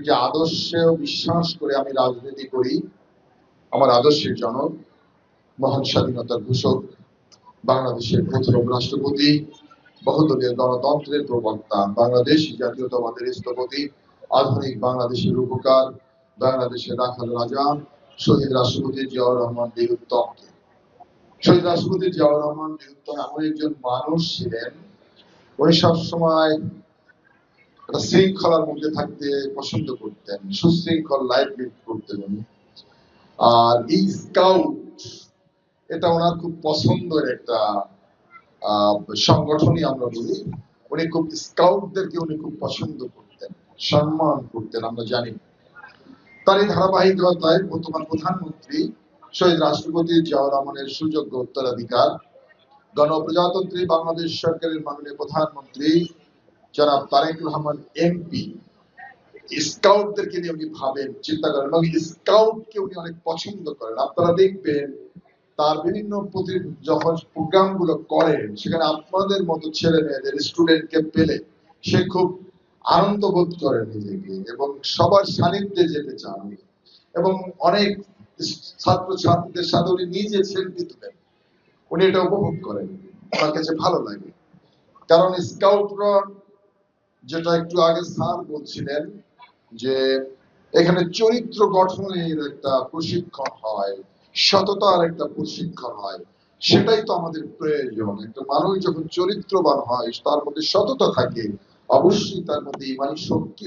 যে আদর্শে বিশ্বাস করে আমি রাজনীতি করি। আমার আদর্শের জনক, মহান স্বাধীনতার ঘোষক, বাংলাদেশের প্রথম রাষ্ট্রপতি, বহুদলীয় গণতন্ত্রের প্রবক্তা, বাংলাদেশ জাতীয়তাবাদের স্থপতি, আধুনিক বাংলাদেশের রূপকার, বাংলাদেশের রাখাল রাজা, শহীদ রাষ্ট্রপতি জিয়াউর রহমান বীরুত্তমকে। শহীদ রাষ্ট্রপতি জিয়াউর রহমান বীরুত্তম এমন একজন মানুষ ছিলেন, উনি সবসময় একটা শৃঙ্খলার মধ্যে থাকতে পছন্দ করতেন, সুশৃঙ্খল লাইফ লিড করতেন উনি। আর এই স্কাউট, এটা ওনার খুব পছন্দের একটা সংগঠনই আমরা বলি। উনি খুব স্কাউটদেরকে উনি খুব পছন্দ করতেন, সম্মান করতেন, আমরা জানি। তার এই ধারাবাহিকতায় বর্তমান প্রধানমন্ত্রী শহীদ রাষ্ট্রপতি জিয়াউর রহমানের সুযোগ্য উত্তরাধিকার, গণপ্রজাতন্ত্রী বাংলাদেশ সরকারের মাননীয় প্রধানমন্ত্রী জনাব তারেক রহমান এমপি স্কাউটদেরকে নিয়ে উনি ভাবেন, চিন্তা করেন এবং স্কাউটকে উনি অনেক পছন্দ করেন। আপনারা দেখবেন তার বিভিন্ন যখন প্রোগ্রাম গুলো করেন, সেখানে আপনাদের মতো ছেলে মেয়েদের স্টুডেন্টকে পেলে সে খুব আনন্দ বোধ করেন নিজেকে এবং সবার সান্নিধ্যে যেতে চান এবং অনেক ছাত্র ছাত্রীদের সাথে উনি নিজে সেলফি তুলেন। উনি এটা উপভোগ করেন, আমার কাছে ভালো লাগে। কারণ স্কাউটরা, যেটা একটু আগে স্যার বলছিলেন, যে এখানে চরিত্র গঠনের একটা প্রশিক্ষণ হয়, সততার একটা প্রশিক্ষণ হয়। সেটাই তো আমাদের প্রয়োজন। একটা মানুষ যখন চরিত্রবান হয়, তার মধ্যে সততা থাকে, অবশ্যই তার মধ্যে ইমানি শক্তি